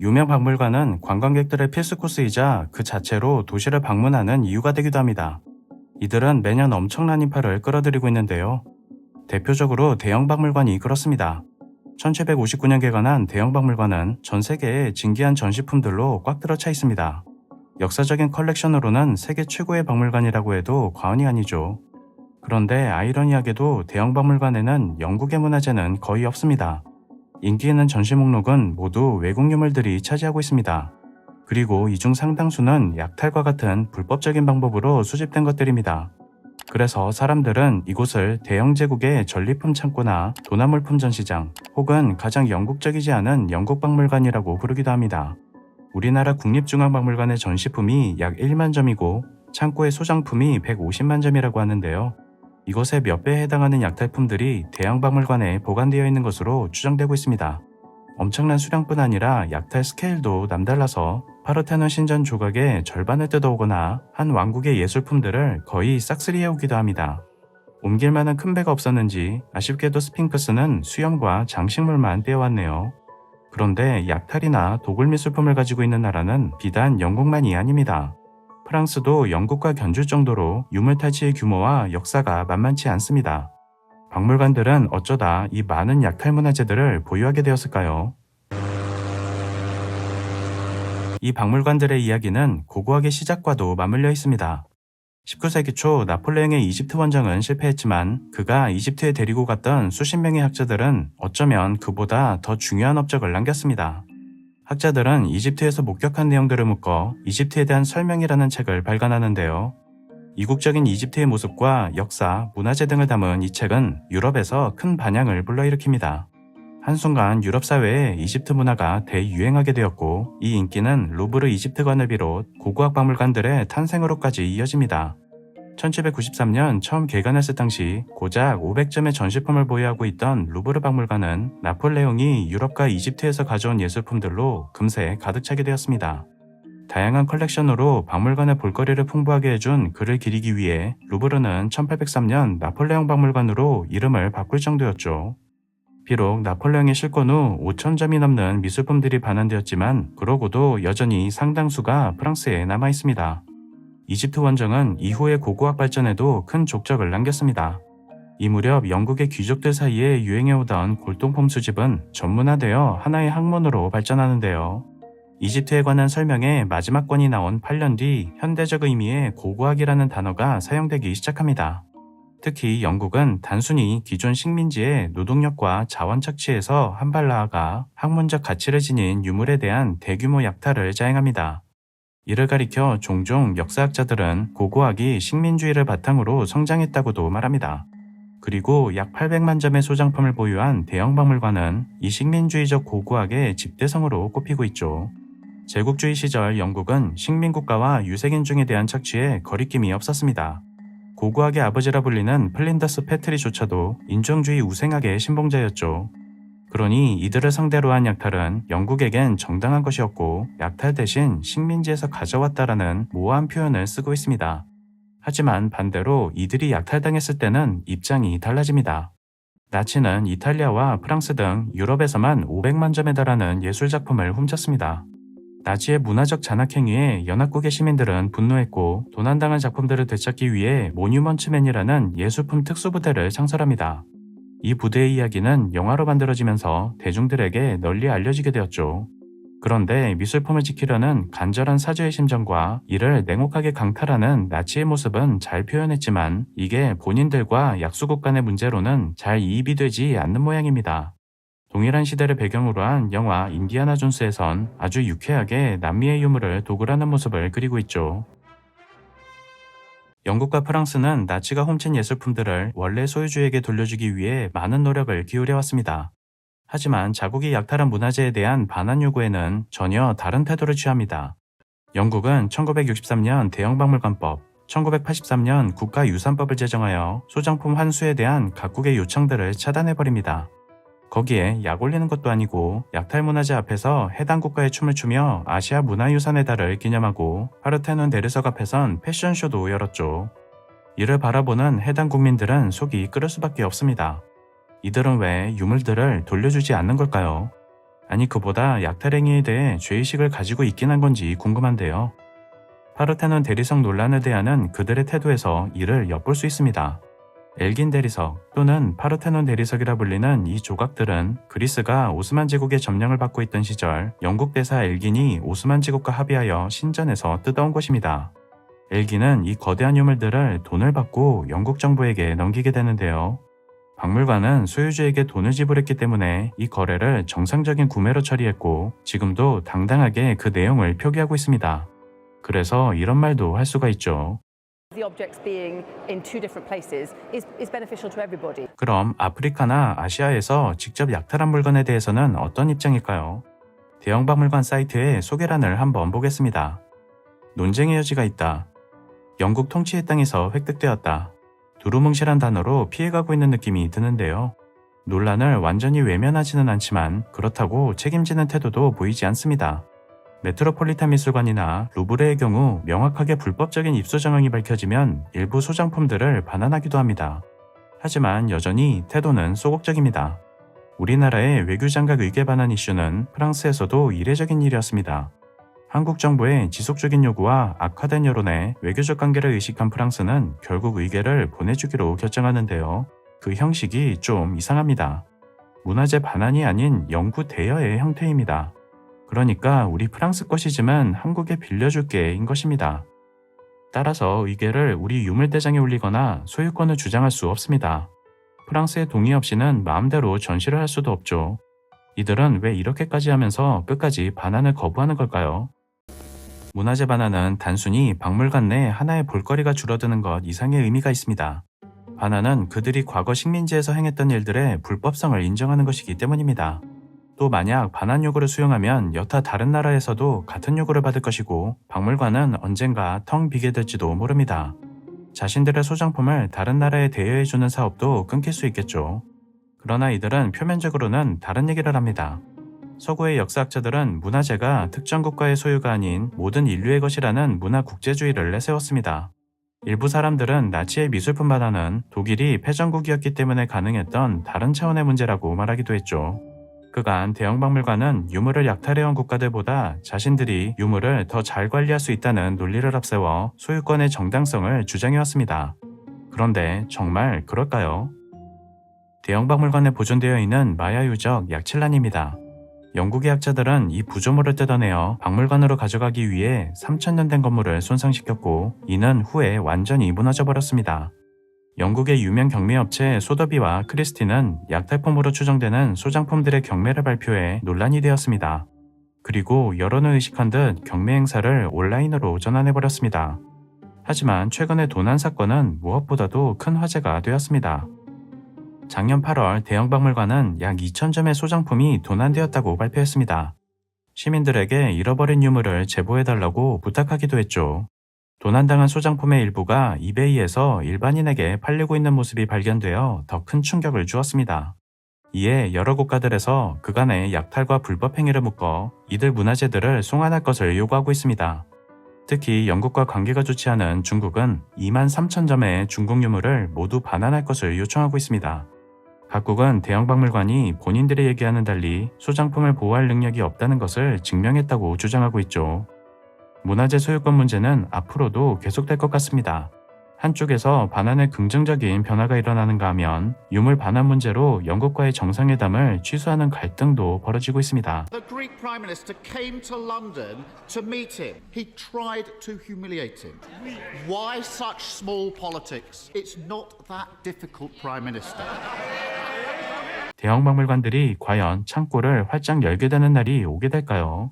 유명 박물관은 관광객들의 필수 코스이자 그 자체로 도시를 방문하는 이유가 되기도 합니다. 이들은 매년 엄청난 인파를 끌어들이고 있는데요. 대표적으로 대형 박물관이 그렇습니다. 1759년 개관한 대형 박물관은 전 세계의 진귀한 전시품들로 꽉 들어차 있습니다. 역사적인 컬렉션으로는 세계 최고의 박물관이라고 해도 과언이 아니죠. 그런데 아이러니하게도 대형 박물관에는 영국의 문화재는 거의 없습니다. 인기 있는 전시 목록은 모두 외국 유물들이 차지하고 있습니다. 그리고 이 중 상당수는 약탈과 같은 불법적인 방법으로 수집된 것들입니다. 그래서 사람들은 이곳을 대영 제국의 전리품 창고나 도난물품 전시장 혹은 가장 영국적이지 않은 영국 박물관이라고 부르기도 합니다. 우리나라 국립중앙박물관의 전시품이 약 1만 점이고 창고의 소장품이 150만 점이라고 하는데요. 이것의 몇 배에 해당하는 약탈품들이 대형 박물관에 보관되어 있는 것으로 추정되고 있습니다. 엄청난 수량뿐 아니라 약탈 스케일도 남달라서 파르테논 신전 조각의 절반을 뜯어오거나 한 왕국의 예술품들을 거의 싹쓸이해오기도 합니다. 옮길 만한 큰 배가 없었는지 아쉽게도 스핑크스는 수염과 장식물만 떼어왔네요. 그런데 약탈이나 도굴 미술품을 가지고 있는 나라는 비단 영국만이 아닙니다. 프랑스도 영국과 견줄 정도로 유물탈취의 규모와 역사가 만만치 않습니다. 박물관들은 어쩌다 이 많은 약탈 문화재들을 보유하게 되었을까요? 이 박물관들의 이야기는 고고학의 시작과도 맞물려 있습니다. 19세기 초 나폴레옹의 이집트 원정은 실패했지만 그가 이집트에 데리고 갔던 수십 명의 학자들은 어쩌면 그보다 더 중요한 업적을 남겼습니다. 학자들은 이집트에서 목격한 내용들을 묶어 이집트에 대한 설명이라는 책을 발간하는데요. 이국적인 이집트의 모습과 역사, 문화재 등을 담은 이 책은 유럽에서 큰 반향을 불러일으킵니다. 한순간 유럽 사회에 이집트 문화가 대유행하게 되었고 이 인기는 루브르 이집트관을 비롯 고고학 박물관들의 탄생으로까지 이어집니다. 1793년 처음 개관했을 당시 고작 500점의 전시품을 보유하고 있던 루브르 박물관은 나폴레옹이 유럽과 이집트에서 가져온 예술품들로 금세 가득 차게 되었습니다. 다양한 컬렉션으로 박물관의 볼거리를 풍부하게 해준 그를 기리기 위해 루브르는 1803년 나폴레옹 박물관으로 이름을 바꿀 정도였죠. 비록 나폴레옹의 실권 후 5,000점이 넘는 미술품들이 반환되었지만 그러고도 여전히 상당수가 프랑스에 남아있습니다. 이집트 원정은 이후의 고고학 발전에도 큰 족적을 남겼습니다. 이 무렵 영국의 귀족들 사이에 유행해오던 골동품 수집은 전문화되어 하나의 학문으로 발전하는데요. 이집트에 관한 설명에 마지막 권이 나온 8년 뒤 현대적 의미의 고고학이라는 단어가 사용되기 시작합니다. 특히 영국은 단순히 기존 식민지의 노동력과 자원 착취에서 한 발 나아가 학문적 가치를 지닌 유물에 대한 대규모 약탈을 자행합니다. 이를 가리켜 종종 역사학자들은 고고학이 식민주의를 바탕으로 성장했다고도 말합니다. 그리고 약 800만 점의 소장품을 보유한 대형 박물관은 이 식민주의적 고고학의 집대성으로 꼽히고 있죠. 제국주의 시절 영국은 식민국가와 유색인종에 대한 착취에 거리낌이 없었습니다. 고고학의 아버지라 불리는 플린더스 패트리조차도 인종주의 우생학의 신봉자였죠. 그러니 이들을 상대로 한 약탈은 영국에겐 정당한 것이었고 약탈 대신 식민지에서 가져왔다라는 모호한 표현을 쓰고 있습니다. 하지만 반대로 이들이 약탈당했을 때는 입장이 달라집니다. 나치는 이탈리아와 프랑스 등 유럽에서만 500만 점에 달하는 예술작품을 훔쳤습니다. 나치의 문화적 잔악행위에 연합국의 시민들은 분노했고 도난당한 작품들을 되찾기 위해 모뉴먼트맨이라는 예술품 특수부대를 창설합니다. 이 부대의 이야기는 영화로 만들어지면서 대중들에게 널리 알려지게 되었죠. 그런데 미술품을 지키려는 간절한 사죄의 심정과 이를 냉혹하게 강탈하는 나치의 모습은 잘 표현했지만 이게 본인들과 약수국 간의 문제로는 잘 이입이 되지 않는 모양입니다. 동일한 시대를 배경으로 한 영화 인디아나 존스에선 아주 유쾌하게 남미의 유물을 도굴하는 모습을 그리고 있죠. 영국과 프랑스는 나치가 훔친 예술품들을 원래 소유주에게 돌려주기 위해 많은 노력을 기울여왔습니다. 하지만 자국이 약탈한 문화재에 대한 반환 요구에는 전혀 다른 태도를 취합니다. 영국은 1963년 대형박물관법, 1983년 국가유산법을 제정하여 소장품 환수에 대한 각국의 요청들을 차단해버립니다. 거기에 약 올리는 것도 아니고 약탈 문화재 앞에서 해당 국가의 춤을 추며 아시아 문화유산의 달을 기념하고 파르테논 대리석 앞에선 패션쇼도 열었죠. 이를 바라보는 해당 국민들은 속이 끓을 수밖에 없습니다. 이들은 왜 유물들을 돌려주지 않는 걸까요? 아니 그보다 약탈행위에 대해 죄의식을 가지고 있긴 한 건지 궁금한데요. 파르테논 대리석 논란에 대한 그들의 태도에서 이를 엿볼 수 있습니다. 엘긴 대리석 또는 파르테논 대리석이라 불리는 이 조각들은 그리스가 오스만 제국의 점령을 받고 있던 시절 영국 대사 엘긴이 오스만 제국과 합의하여 신전에서 뜯어온 것입니다. 엘긴은 이 거대한 유물들을 돈을 받고 영국 정부에게 넘기게 되는데요. 박물관은 소유주에게 돈을 지불했기 때문에 이 거래를 정상적인 구매로 처리했고 지금도 당당하게 그 내용을 표기하고 있습니다. 그래서 이런 말도 할 수가 있죠. The objects being in two different places is beneficial to everybody. 그럼 아프리카나 아시아에서 직접 약탈한 물건에 대해서는 어떤 입장일까요? 대형 박물관 사이트의 소개란을 한번 보겠습니다. 논쟁의 여지가 있다. 영국 통치의 땅에서 획득되었다. 두루뭉실한 단어로 피해가고 있는 느낌이 드는데요. 논란을 완전히 외면하지는 않지만 그렇다고 책임지는 태도도 보이지 않습니다. 메트로폴리탄 미술관이나 루브르의 경우 명확하게 불법적인 입수 정황이 밝혀지면 일부 소장품들을 반환하기도 합니다. 하지만 여전히 태도는 소극적입니다. 우리나라의 외교장각 의궤 반환 이슈는 프랑스에서도 이례적인 일이었습니다. 한국 정부의 지속적인 요구와 악화된 여론에 외교적 관계를 의식한 프랑스는 결국 의궤를 보내주기로 결정하는데요. 그 형식이 좀 이상합니다. 문화재 반환이 아닌 영구 대여의 형태입니다. 그러니까 우리 프랑스 것이지만 한국에 빌려줄게인 것입니다. 따라서 의궤를 우리 유물대장에 올리거나 소유권을 주장할 수 없습니다. 프랑스의 동의 없이는 마음대로 전시를 할 수도 없죠. 이들은 왜 이렇게까지 하면서 끝까지 반환을 거부하는 걸까요? 문화재 반환은 단순히 박물관 내 하나의 볼거리가 줄어드는 것 이상의 의미가 있습니다. 반환은 그들이 과거 식민지에서 행했던 일들의 불법성을 인정하는 것이기 때문입니다. 또 만약 반환 요구를 수용하면 여타 다른 나라에서도 같은 요구를 받을 것이고 박물관은 언젠가 텅 비게 될지도 모릅니다. 자신들의 소장품을 다른 나라에 대여해주는 사업도 끊길 수 있겠죠. 그러나 이들은 표면적으로는 다른 얘기를 합니다. 서구의 역사학자들은 문화재가 특정 국가의 소유가 아닌 모든 인류의 것이라는 문화 국제주의를 내세웠습니다. 일부 사람들은 나치의 미술품 반환은 독일이 패전국이었기 때문에 가능했던 다른 차원의 문제라고 말하기도 했죠. 그간 대형 박물관은 유물을 약탈해온 국가들보다 자신들이 유물을 더 잘 관리할 수 있다는 논리를 앞세워 소유권의 정당성을 주장해왔습니다. 그런데 정말 그럴까요? 대형 박물관에 보존되어 있는 마야 유적 약 7란입니다. 영국의 학자들은 이 부조물을 뜯어내어 박물관으로 가져가기 위해 3000년 된 건물을 손상시켰고 이는 후에 완전히 무너져 버렸습니다. 영국의 유명 경매업체 소더비와 크리스티는 약탈품으로 추정되는 소장품들의 경매를 발표해 논란이 되었습니다. 그리고 여론을 의식한 듯 경매 행사를 온라인으로 전환해버렸습니다. 하지만 최근의 도난 사건은 무엇보다도 큰 화제가 되었습니다. 작년 8월 대형박물관은 약 2000점의 소장품이 도난되었다고 발표했습니다. 시민들에게 잃어버린 유물을 제보해달라고 부탁하기도 했죠. 도난당한 소장품의 일부가 이베이에서 일반인에게 팔리고 있는 모습이 발견되어 더 큰 충격을 주었습니다. 이에 여러 국가들에서 그간의 약탈과 불법 행위를 묶어 이들 문화재들을 송환할 것을 요구하고 있습니다. 특히 영국과 관계가 좋지 않은 중국은 23,000점의 중국 유물을 모두 반환할 것을 요청하고 있습니다. 각국은 대형박물관이 본인들의 얘기와는 달리 소장품을 보호할 능력이 없다는 것을 증명했다고 주장하고 있죠. 문화재 소유권 문제는 앞으로도 계속될 것 같습니다. 한쪽에서 반환에 긍정적인 변화가 일어나는가 하면 유물 반환 문제로 영국과의 정상회담을 취소하는 갈등도 벌어지고 있습니다. The Greek Prime Minister came to London to meet him. He tried to humiliate him. Why such small politics? It's not that difficult, Prime Minister. 대형 박물관들이 과연 창고를 활짝 열게 되는 날이 오게 될까요?